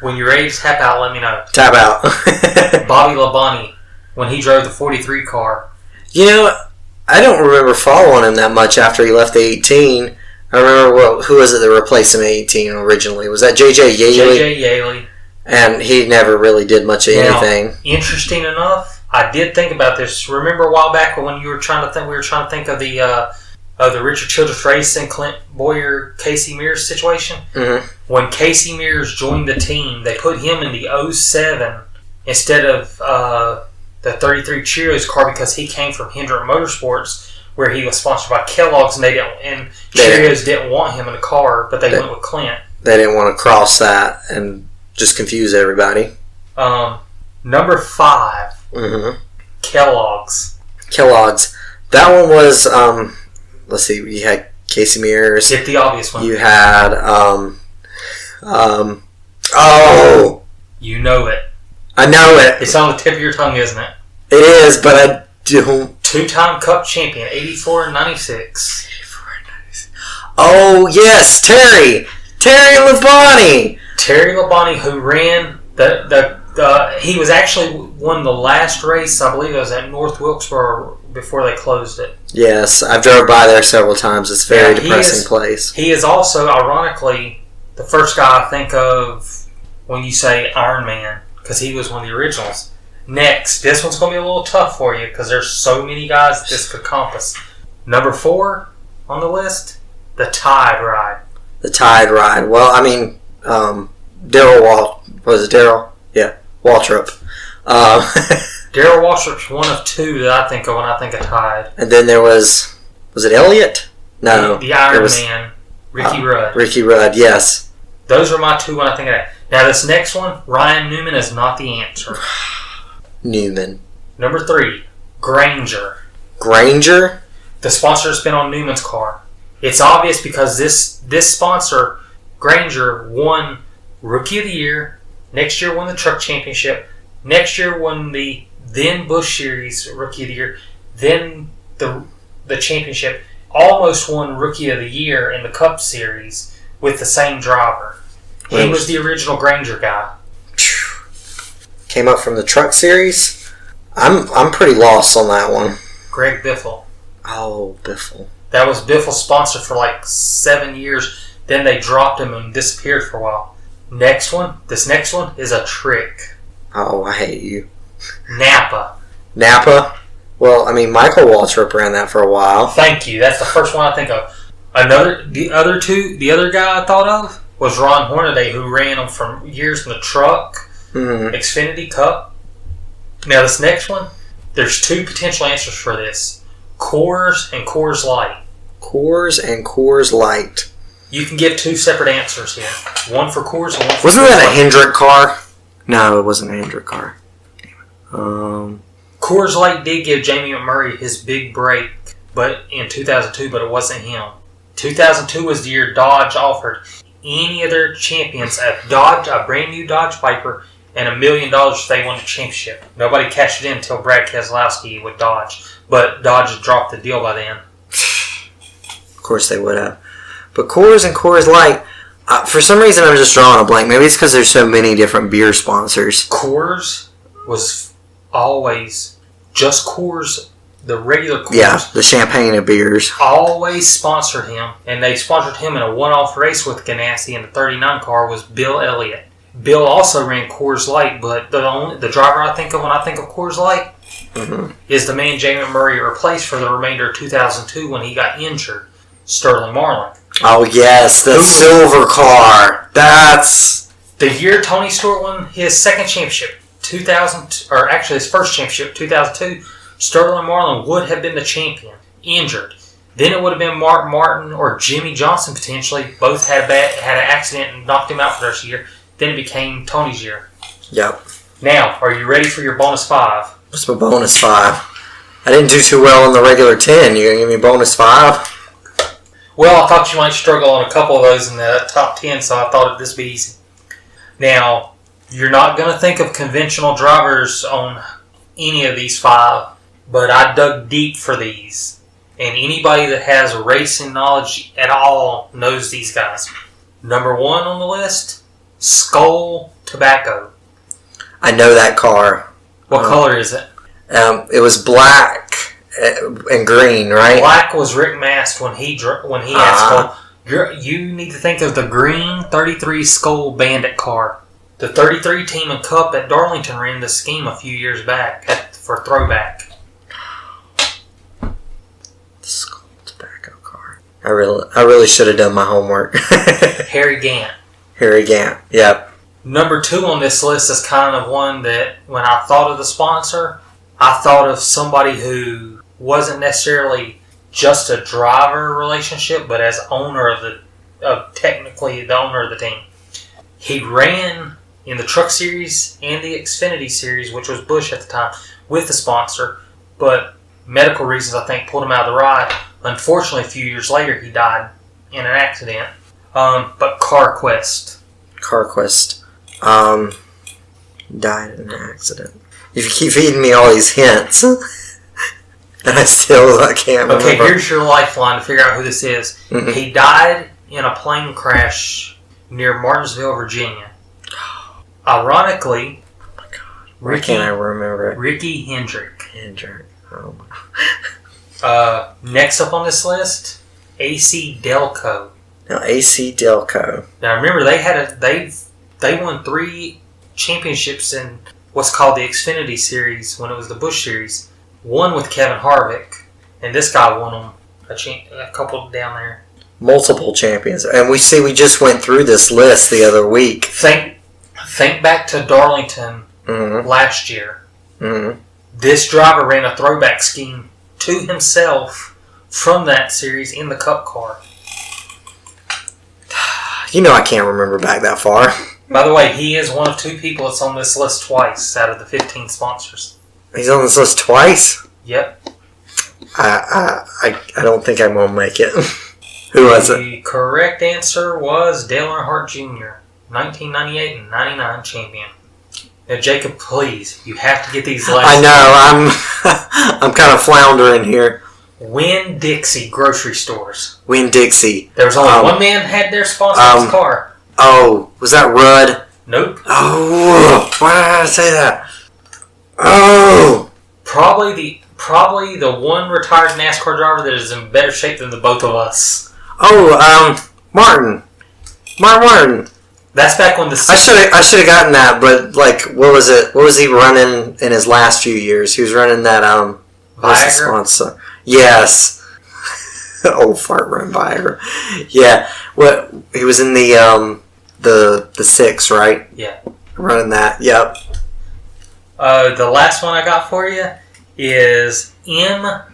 When you're ready to tap out, let me know. Tap out. Bobby Labonte, when he drove the 43 car. I don't remember following him that much after he left the 18. I remember who was it that replaced him in 18 originally? Was that J.J. Yaley? J.J. Yaley. And he never really did much of anything. Interesting enough, I did think about this. Remember a while back when we were trying to think of the Richard Childress race and Clint Boyer, Casey Mears situation? Mm-hmm. When Casey Mears joined the team, they put him in the 07 instead of the 33 Cheerios car because he came from Hendrick Motorsports, where he was sponsored by Kellogg's, and Cheerios didn't want him in the car, but they went with Clint. They didn't want to cross that and just confuse everybody. Number 5. Kellogg's. That one was, let's see, you had Casey Mears. Get the obvious one. You had, You know it. I know it. It's on the tip of your tongue, isn't it? It is, but I don't. 2-time Cup champion, 84 and 96. Oh, yes, Terry Labonte. Terry Labonte, who ran he was actually won the last race, I believe it was at North Wilkesboro before they closed it. Yes, I've drove by there several times. It's a very depressing place. He is also, ironically, the first guy I think of when you say Iron Man, because he was one of the originals. Next, this one's going to be a little tough for you because there's so many guys that this could compass. Number 4 on the list, the Tide Ride. The Tide Ride. Well, I mean, Darrell Waltrip. Darrell Waltrip's one of 2 that I think of when I think of Tide. And then there was it Elliott? No. The Iron Man, Ricky Rudd. Ricky Rudd, yes. Those are my 2 when I think of that. Now this next one, Ryan Newman is not the answer. Newman. Number 3, Granger. The sponsor's been on Newman's car. It's obvious because this sponsor, Granger, won Rookie of the Year. Next year won the Truck Championship. Next year won the then Busch Series Rookie of the Year. Then the championship. Almost won Rookie of the Year in the Cup Series with the same driver. He was the original Granger guy. Came up from the Truck Series. I'm pretty lost on that one. Greg Biffle. Oh, Biffle. That was Biffle's sponsor for like 7 years. Then they dropped him and disappeared for a while. This next one is a trick. Oh, I hate you. Napa. Well, I mean, Michael Waltrip ran that for a while. Thank you. That's the first one I think of. The other guy I thought of was Ron Hornaday, who ran them for years in the truck, Xfinity Cup. Now this next one, there's 2 potential answers for this: Coors and Coors Light. You can give 2 separate answers here. One for Coors and one for Wasn't that a Hendrick car? No, it wasn't a Hendrick car. Coors Light did give Jamie McMurray his big break but in 2002, but it wasn't him. 2002 was the year Dodge offered any of their champions a brand new Dodge Viper, and $1 million if they won the championship. Nobody cashed it in until Brad Keselowski with Dodge, but Dodge had dropped the deal by then. Of course they would have. But Coors and Coors Light, for some reason I'm just drawing a blank. Maybe it's because there's so many different beer sponsors. Coors was always just Coors. The regular Coors. Yeah, the champagne of beers. Always sponsored him, and they sponsored him in a one-off race with Ganassi, and the 39 car was Bill Elliott. Bill also ran Coors Light, but the driver I think of when I think of Coors Light is the man Jay McMurray replaced for the remainder of 2002 when he got injured, Sterling Marlin. Oh yes, the silver car. That's the year Tony Stewart won his second championship, 2000, or actually his first championship, 2002. Sterling Marlin would have been the champion, injured. Then it would have been Mark Martin or Jimmy Johnson potentially. Both had an accident and knocked him out for this year. Then it became Tony's year. Yep. Now, are you ready for your bonus 5? What's my bonus 5? I didn't do too well in the regular 10. You gonna give me bonus 5? Well, I thought you might struggle on a couple of those in the top 10, so I thought this would be easy. Now, you're not going to think of conventional drivers on any of these 5, but I dug deep for these. And anybody that has racing knowledge at all knows these guys. Number 1 on the list, Skoal Tobacco. I know that car. What color is it? It was black and green, right? Black was Rick Mast when he had Skoal. You need to think of the green 33 Skoal Bandit car. The 33 team and Cup at Darlington ran this scheme a few years back for throwback. The Skoal Tobacco car. I really should have done my homework. Harry Gant. Harry Gant. Yep. Number 2 on this list is kind of one that when I thought of the sponsor, I thought of somebody who wasn't necessarily just a driver relationship, but as owner technically the owner of the team. He ran in the Truck Series and the Xfinity Series, which was Busch at the time, with the sponsor, but medical reasons I think pulled him out of the ride. Unfortunately, a few years later, he died in an accident. But CarQuest. CarQuest. Died in an accident. If you keep feeding me all these hints, and I can't remember. Okay, here's your lifeline to figure out who this is. Mm-hmm. He died in a plane crash near Martinsville, Virginia. Ironically, oh my God, why can't I remember it? Ricky Hendrick. Oh my. Next up on this list, AC Delco. Now AC Delco. Now remember, they won 3 championships in what's called the Xfinity Series when it was the Busch Series. One with Kevin Harvick, and this guy won them a couple down there. Multiple champions, and we just went through this list the other week. Think back to Darlington last year. Mm-hmm. This driver ran a throwback scheme to himself from that series in the Cup car. You know I can't remember back that far. By the way, he is one of 2 people that's on this list twice out of the 15 sponsors. He's on this list twice? Yep. I don't think I'm going to make it. Who was it? The correct answer was Dale Earnhardt Jr., 1998 and 99 champion. Now, Jacob, please, you have to get these last. I know, I'm kind of floundering here. Winn-Dixie grocery stores. Winn-Dixie. There was only one man had their sponsor on his car. Oh, was that Rudd? Nope. Oh, why did I say that? Oh! Probably the one retired NASCAR driver that is in better shape than the both of us. Oh, Martin. Martin. That's back when the... I should have gotten that, but, like, what was it? What was he running in his last few years? He was running that, Viagra? Sponsor. Yes. Old fart run Viagra. Yeah. What, he was in the 6, right? Yeah. Running that, yep. The last one I got for you is MBNA.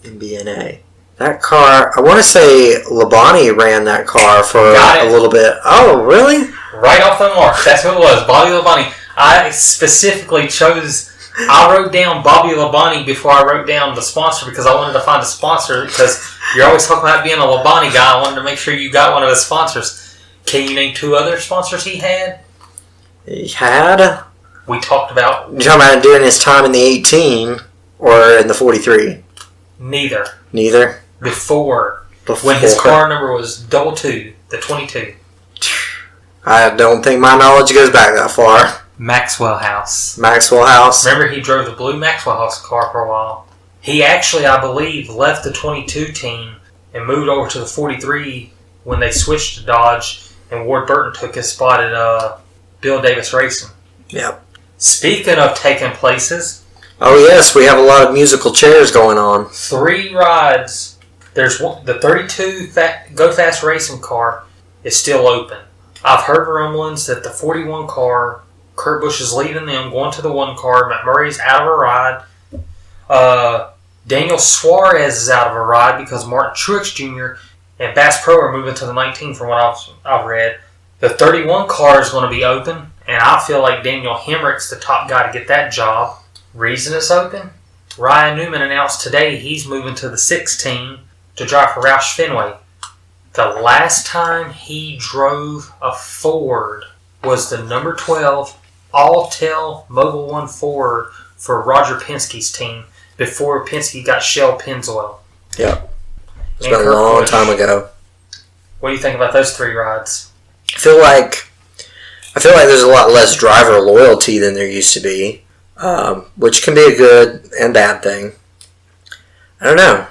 MBNA. That car, I want to say Labonte ran that car for a little bit. Oh, really? Right off the mark. That's who it was, Bobby Labonte. I specifically chose I wrote down Bobby Labonte before I wrote down the sponsor because I wanted to find a sponsor because you're always talking about being a Labonte guy. I wanted to make sure you got one of his sponsors. Can you name 2 other sponsors he had? He had? We talked about... You're talking about during his time in the 18 or in the 43? Neither. Neither? Before. When his car number was 22, the 22. I don't think my knowledge goes back that far. Maxwell House. Maxwell House. Remember he drove the blue Maxwell House car for a while. He actually, I believe, left the 22 team and moved over to the 43 when they switched to Dodge, and Ward Burton took his spot at Bill Davis Racing. Yep. Speaking of taking places... Oh yes, we have a lot of musical chairs going on. 3 rides. There's one, the 32 Go Fast Racing car is still open. I've heard rumblings that the 41 car, Kurt Busch is leading them, going to the 1 car. McMurray's out of a ride. Daniel Suarez is out of a ride because Martin Truex Jr. and Bass Pro are moving to the 19 from what I've read. The 31 car is going to be open, and I feel like Daniel Hemrick's the top guy to get that job. Reason it's open? Ryan Newman announced today he's moving to the 16 to drive for Roush Fenway. The last time he drove a Ford was the number 12 Alltel Mobil 1 Ford for Roger Penske's team before Penske got Shell Pennzoil. Yep. It's been a long time ago. What do you think about those 3 rides? I feel like there's a lot less driver loyalty than there used to be, which can be a good and bad thing. I don't know.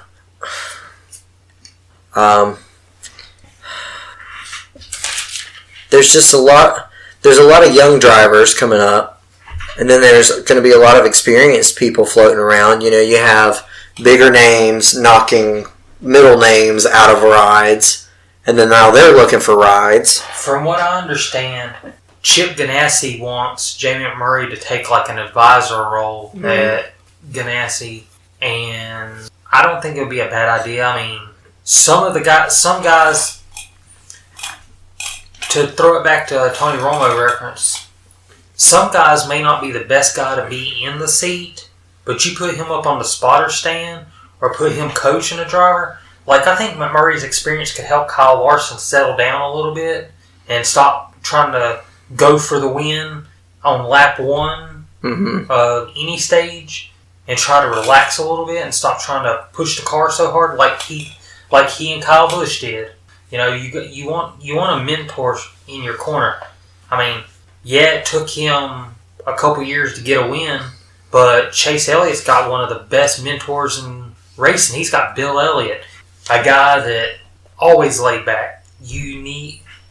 There's just a lot of young drivers coming up, and then there's going to be a lot of experienced people floating around. You know, you have bigger names knocking middle names out of rides, and then now they're looking for rides. From what I understand, Chip Ganassi wants Jamie McMurray to take like an advisor role at Ganassi, and I don't think it would be a bad idea. I mean, some guys, to throw it back to a Tony Romo reference, some guys may not be the best guy to be in the seat, but you put him up on the spotter stand or put him coaching a driver. Like, I think McMurray's experience could help Kyle Larson settle down a little bit and stop trying to go for the win on lap 1 of any stage and try to relax a little bit and stop trying to push the car so hard like he and Kyle Busch did. You know, you want a mentor in your corner. I mean, yeah, it took him a couple years to get a win, but Chase Elliott's got one of the best mentors in racing. He's got Bill Elliott, a guy that always laid back.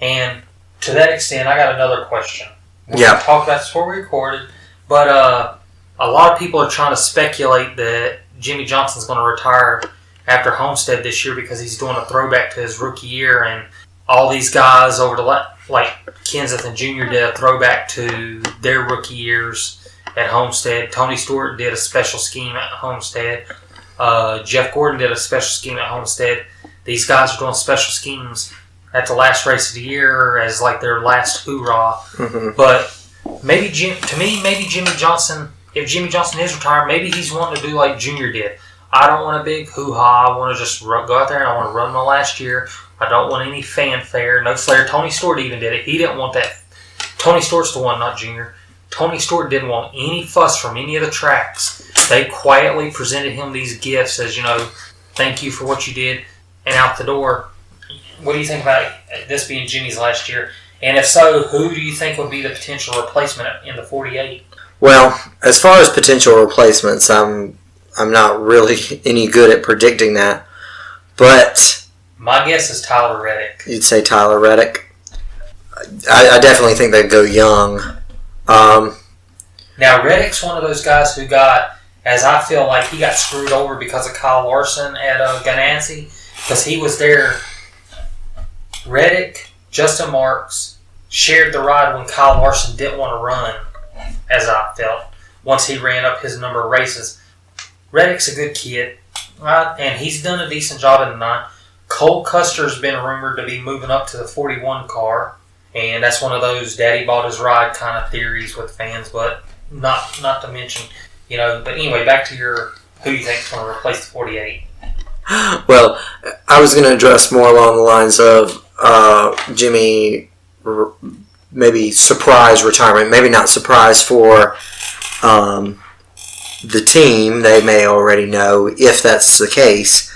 And to that extent, I got another question. We're going to talk about this before we recorded, but a lot of people are trying to speculate that Jimmy Johnson's going to retire after Homestead this year because he's doing a throwback to his rookie year, and all these guys over like Kenseth and Jr. did a throwback to their rookie years at Homestead. Tony Stewart did a special scheme at Homestead. Jeff Gordon did a special scheme at Homestead. These guys are doing special schemes at the last race of the year as like their last hoorah. But maybe Jimmy Johnson, if Jimmy Johnson is retired, maybe he's wanting to do like Junior did. I don't want a big hoo-ha. I want to just go out there and I want to run my last year. I don't want any fanfare, no flair. Tony Stewart even did it. He didn't want that. Tony Stewart's the one, not Junior. Tony Stewart didn't want any fuss from any of the tracks. They quietly presented him these gifts as, you know, thank you for what you did, and out the door. What do you think about this being Jimmy's last year? And if so, who do you think would be the potential replacement in the 48? Well, as far as potential replacements, I'm not really any good at predicting that. But my guess is Tyler Reddick. You'd say Tyler Reddick? I definitely think they'd go young. Now, Reddick's one of those guys who got, as I feel like he got screwed over because of Kyle Larson at Ganassi, because he was there. Reddick, Justin Marks shared the ride when Kyle Larson didn't want to run, as I felt, once he ran up his number of races. Reddick's a good kid, right? And he's done a decent job in the 9. Cole Custer's been rumored to be moving up to the 41 car, and that's one of those daddy bought his ride kind of theories with fans, but not to mention But anyway, back to who you think is going to replace the 48. Well, I was going to address more along the lines of Jimmy, maybe surprise retirement. Maybe not surprise for the team. They may already know if that's the case.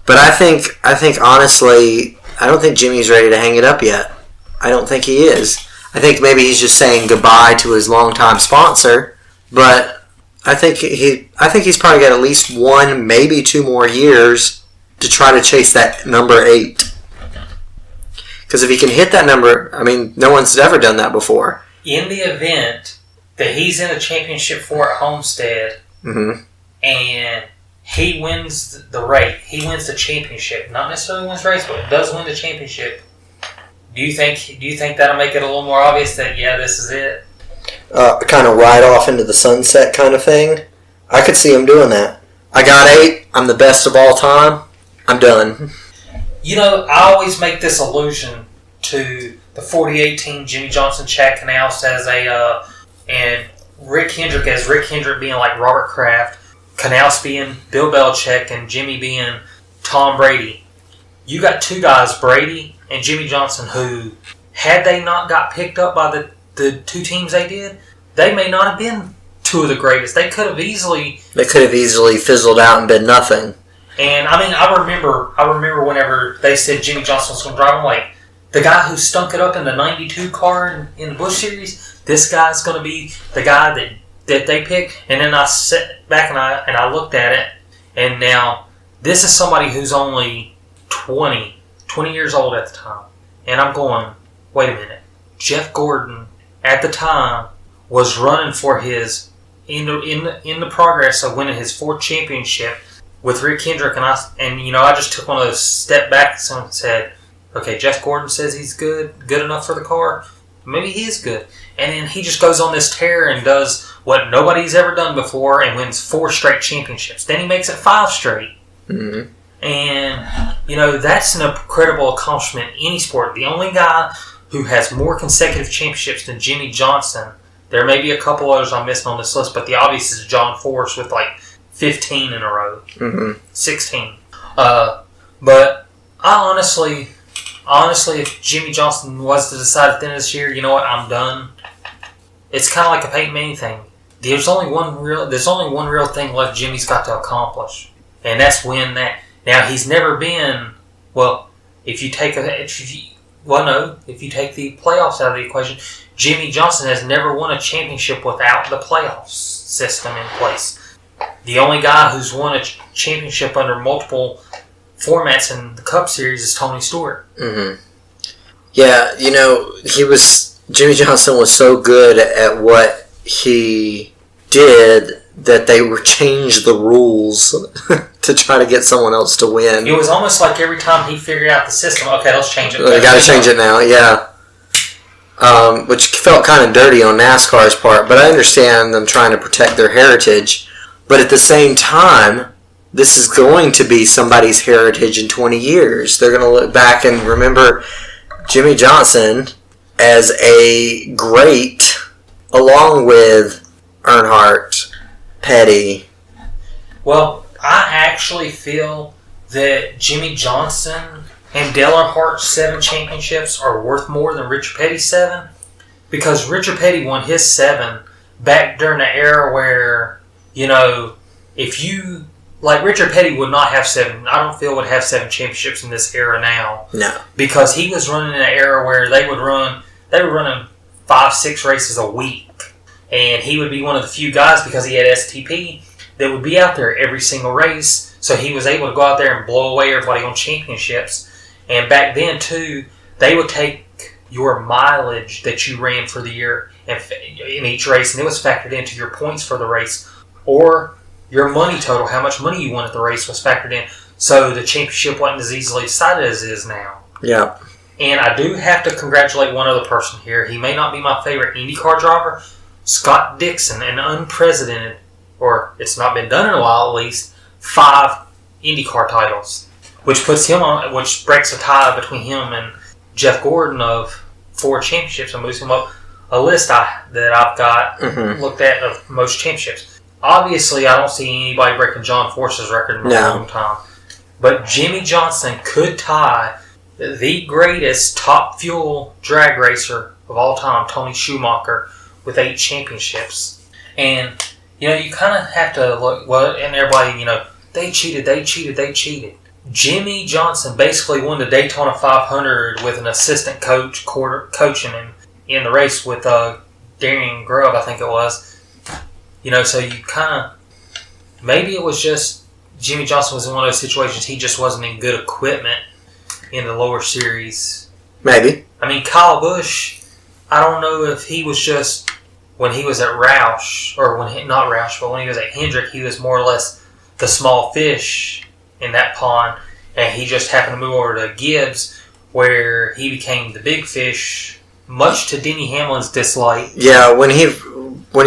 But I think honestly, I don't think Jimmy's ready to hang it up yet. I don't think he is. I think maybe he's just saying goodbye to his longtime sponsor. But I think he's probably got at least 1, maybe 2 more years to try to chase that number 8. Because if he can hit that number, I mean, no one's ever done that before. In the event that he's in a championship for at Homestead, and he wins the race, he wins the championship, not necessarily wins the race, but does win the championship, do you think that'll make it a little more obvious that, yeah, this is it? Kind of ride off into the sunset kind of thing. I could see him doing that. I got 8. I'm the best of all time. I'm done. I always make this allusion to the 48 team, Jimmy Johnson, Chad Knaus as and Rick Hendrick as Rick Hendrick being like Robert Kraft, Knaus being Bill Belichick, and Jimmy being Tom Brady. You got 2 guys, Brady and Jimmy Johnson, who, had they not got picked up by the 2 teams they did, they may not have been 2 of the greatest. They could have easily fizzled out and been nothing. And I mean, I remember whenever they said Jimmy Johnson was going to drive, I'm like, the guy who stunk it up in the '92 car in the Busch Series, this guy's going to be the guy that they pick. And then I sat back and I looked at it, and now this is somebody who's only 20 years old at the time, and I'm going, wait a minute, Jeff Gordon at the time was running for his in the progress of winning his 4th championship with Rick Hendrick, and I just took one of those step backs and said, okay, Jeff Gordon says he's good enough for the car. Maybe he is good. And then he just goes on this tear and does what nobody's ever done before and wins 4 straight championships. Then he makes it 5 straight. Mm-hmm. And, that's an incredible accomplishment in any sport. The only guy who has more consecutive championships than Jimmy Johnson, there may be a couple others I'm missing on this list, but the obvious is John Force with like 15 in a row, 16. But I honestly, if Jimmy Johnson was to decide at the end of this year, you know what, I'm done. It's kind of like a Peyton Manning thing. There's only one real thing left Jimmy's got to accomplish, and that's win that. Now he's never been if you take the playoffs out of the equation, Jimmy Johnson has never won a championship without the playoffs system in place. The only guy who's won a championship under multiple formats in the Cup Series is Tony Stewart. Mm-hmm. Yeah, Jimmy Johnson was so good at what he did that they changed the rules to try to get someone else to win. It was almost like every time he figured out the system, okay, let's change it. They got to change it now, yeah. Which felt kind of dirty on NASCAR's part, but I understand them trying to protect their heritage. But at the same time, this is going to be somebody's heritage in 20 years. They're going to look back and remember Jimmy Johnson as a great, along with Earnhardt, Petty. Well, I actually feel that Jimmy Johnson and Dale Earnhardt's 7 championships are worth more than Richard Petty's 7, because Richard Petty won his 7 back during the era where, if you, like, Richard Petty would not have 7, I don't feel would have 7 championships in this era now. No. Because he was running in an era where they were running 5-6 races a week. And he would be one of the few guys, because he had STP, that would be out there every single race. So he was able to go out there and blow away everybody on championships. And back then, too, they would take your mileage that you ran for the year in each race, and it was factored into your points for the race. Or your money total, how much money you won at the race, was factored in. So the championship wasn't as easily decided as it is now. Yeah. And I do have to congratulate one other person here. He may not be my favorite IndyCar driver, Scott Dixon, an unprecedented, or it's not been done in a while at least, 5 IndyCar titles, which breaks a tie between him and Jeff Gordon of 4 championships and moves him up a list that I've got looked at of most championships. obviously I don't see anybody breaking John Force's record in a long time. But Jimmy Johnson could tie the greatest top fuel drag racer of all time, Tony Schumacher, with 8 championships. And, you kind of have to look, and everybody, they cheated. Jimmy Johnson basically won the Daytona 500 with an assistant coach coaching him in the race with Darian Grubb, I think it was. So you kind of, maybe it was just Jimmy Johnson was in one of those situations he just wasn't in good equipment in the lower series. Maybe. I mean, Kyle Busch, I don't know if he was just, when he was at Roush, or not Roush, but when he was at Hendrick, he was more or less the small fish in that pond, and he just happened to move over to Gibbs, where he became the big fish, much to Denny Hamlin's dislike. Yeah, when he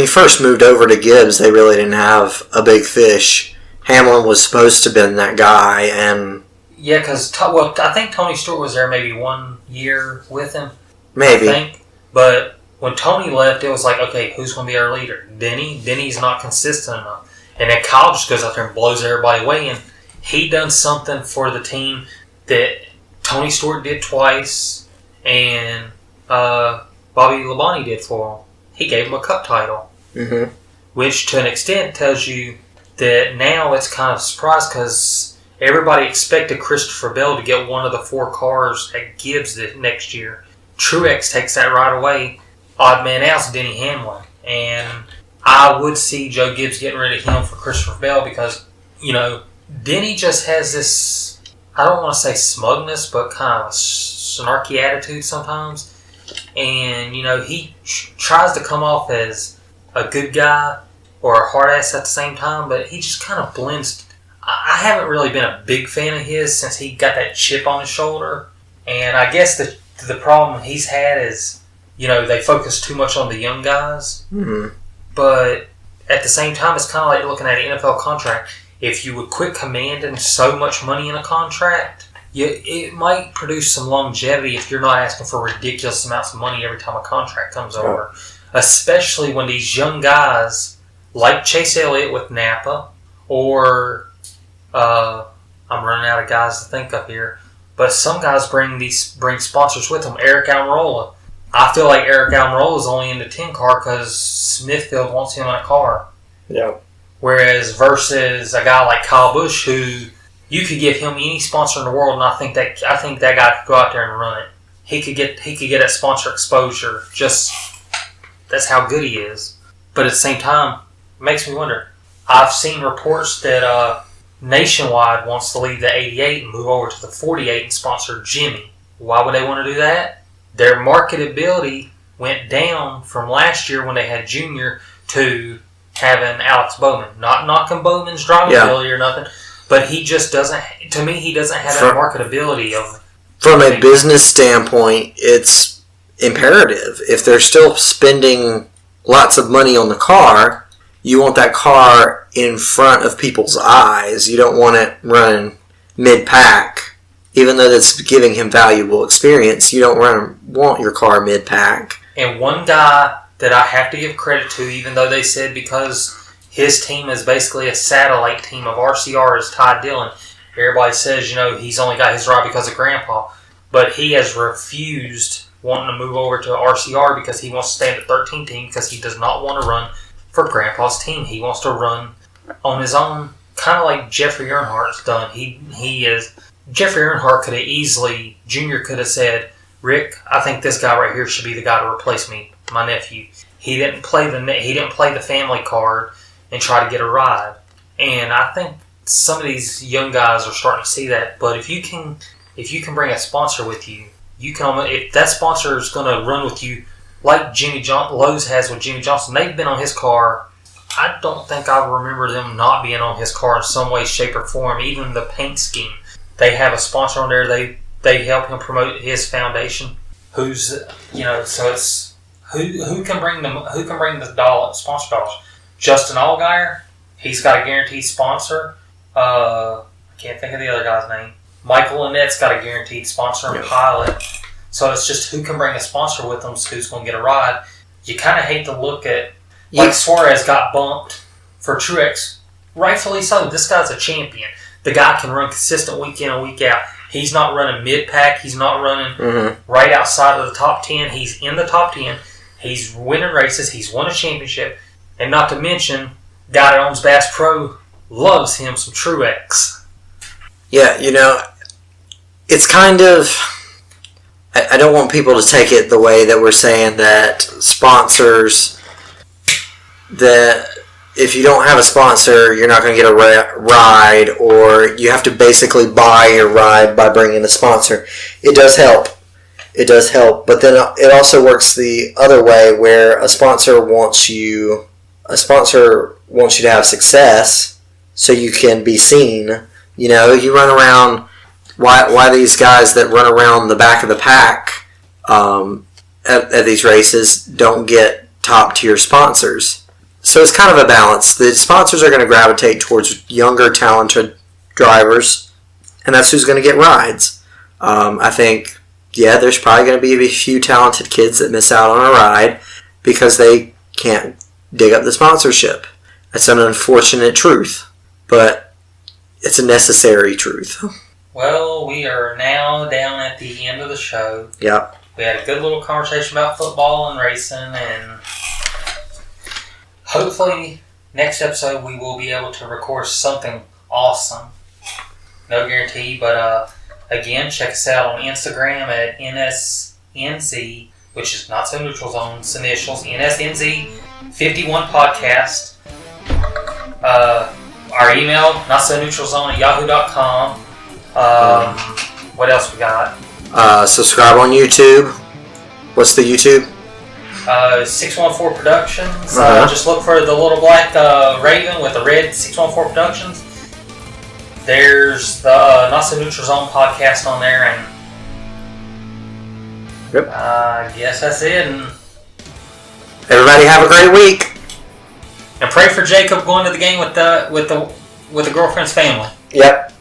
first moved over to Gibbs, they really didn't have a big fish. Hamlin was supposed to have been that guy, and... Yeah, because, I think Tony Stewart was there maybe 1 year with him. Maybe. I think. But when Tony left, it was like, okay, who's going to be our leader? Denny? Denny's not consistent enough. And then Kyle just goes out there and blows everybody away, and he done something for the team that Tony Stewart did twice, and Bobby Labonte did for him. He gave him a cup title. Mm-hmm. Which, to an extent, tells you that now it's kind of a surprise because everybody expected Christopher Bell to get one of the 4 cars at Gibbs next year. Truex takes that right away. Odd man out's Denny Hamlin. And I would see Joe Gibbs getting rid of him for Christopher Bell because, Denny just has this, I don't want to say smugness, but kind of a snarky attitude sometimes. And, he tries to come off as a good guy or a hard ass at the same time, but he just kind of blends. I haven't really been a big fan of his since he got that chip on his shoulder. And I guess the problem he's had is, they focus too much on the young guys. Mm-hmm. But at the same time, it's kind of like looking at an NFL contract. If you would quit commanding so much money in a contract, it might produce some longevity if you're not asking for ridiculous amounts of money every time a contract comes over. Especially when these young guys, like Chase Elliott with Napa, or I'm running out of guys to think of here, but some guys bring sponsors with them. Eric Almirola. I feel like Eric Almirola is only in the 10 car because Smithfield wants him in a car. Yeah. Whereas versus a guy like Kyle Busch, who you could give him any sponsor in the world, and I think that guy could go out there and run it. He could get that sponsor exposure. Just that's how good he is. But at the same time, it makes me wonder. I've seen reports that Nationwide wants to leave the 88 and move over to the 48 and sponsor Jimmy. Why would they want to do that? Their marketability went down from last year when they had Junior to having Alex Bowman. Not knocking Bowman's driving ability or nothing, but he just doesn't. To me, he doesn't have that marketability of. From a business standpoint, it's imperative. If they're still spending lots of money on the car, you want that car in front of people's eyes. You don't want it running mid-pack. Even though that's giving him valuable experience, you don't want your car mid-pack. And one guy that I have to give credit to, even though they said because his team is basically a satellite team of RCR, is Ty Dillon. Everybody says, he's only got his ride because of Grandpa. But he has refused wanting to move over to RCR because he wants to stay in the 13 team because he does not want to run for Grandpa's team. He wants to run on his own, kind of like Jeffrey Earnhardt's done. Jeffrey Earnhardt could have easily, Junior could have said, Rick, I think this guy right here should be the guy to replace me, my nephew. He didn't play the family card and try to get a ride. And I think some of these young guys are starting to see that. But if you can bring a sponsor with you, if that sponsor is going to run with you like Lowe's has with Jimmy Johnson, they've been on his car. I don't think I remember them not being on his car in some way, shape, or form. Even the paint scheme. They have a sponsor on there. They help him promote his foundation. Who's so it's who can bring the sponsor dollars? Justin Allgaier, he's got a guaranteed sponsor. I can't think of the other guy's name. Michael Lynette's got a guaranteed sponsor and pilot. So it's just who can bring a sponsor with them, who's going to get a ride. You kind of hate to look at like Suarez got bumped for Truex. Rightfully so. This guy's a champion. The guy can run consistent week in and week out. He's not running mid-pack. He's not running right outside of the top 10. He's in the top 10. He's winning races. He's won a championship. And not to mention, guy that owns Bass Pro loves him some Truex. Yeah, it's kind of... I don't want people to take it the way that we're saying that sponsors... that if you don't have a sponsor, you're not going to get a ride, or you have to basically buy your ride by bringing a sponsor. It does help. But then it also works the other way, where a sponsor wants you to have success so you can be seen. You run around. Why these guys that run around the back of the pack at these races don't get top tier sponsors? So it's kind of a balance. The sponsors are going to gravitate towards younger, talented drivers, and that's who's going to get rides. I think, there's probably going to be a few talented kids that miss out on a ride because they can't dig up the sponsorship. It's an unfortunate truth, but it's a necessary truth. Well, we are now down at the end of the show. Yep. We had a good little conversation about football and racing, and hopefully next episode we will be able to record something awesome. No guarantee, but again, check us out on Instagram at NSNZ, which is Not So Neutral Zone's initials, NSNZ51 Podcast. Our email, notsoneutralzone@yahoo.com. What else we got? Subscribe on YouTube. What's the YouTube? 614 Productions. Just look for the little black raven with the red 614 Productions. There's the Not So Neutral Zone podcast on there, and I guess that's it. And everybody have a great week. And pray for Jacob going to the game with the girlfriend's family. Yep.